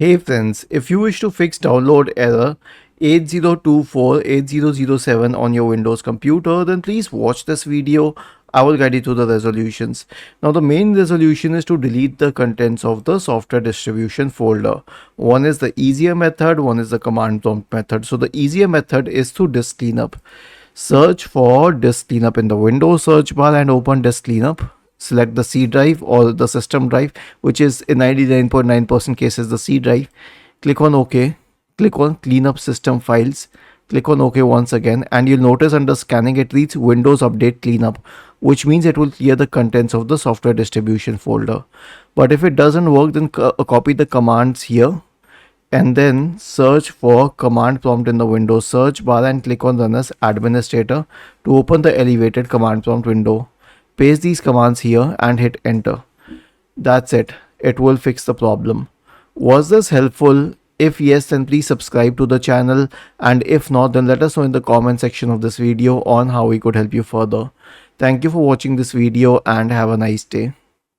Hey friends, if you wish to fix download error 80248007 on your Windows computer, then please watch this video. I will guide you through the resolutions. Now the main resolution is to delete the contents of the software distribution folder. One is the easier method, one is the command prompt method. So the easier method is through disk cleanup. Search for disk cleanup in the Windows search bar and open disk cleanup. Select the C drive or the system drive, which is in 99.9% cases the C drive. Click on OK. Click on clean up system files. Click on OK once again, and you'll notice under scanning it reads Windows Update Cleanup, which means it will clear the contents of the software distribution folder. But if it doesn't work, then copy the commands here and then search for command prompt in the Windows search bar and click on Run as Administrator to open the elevated command prompt window. Paste these commands here and hit enter. That's it. It will fix the problem. Was this helpful? If yes, then please subscribe to the channel, and if not, then let us know in the comment section of this video on how we could help you further. Thank you for watching this video and have a nice day.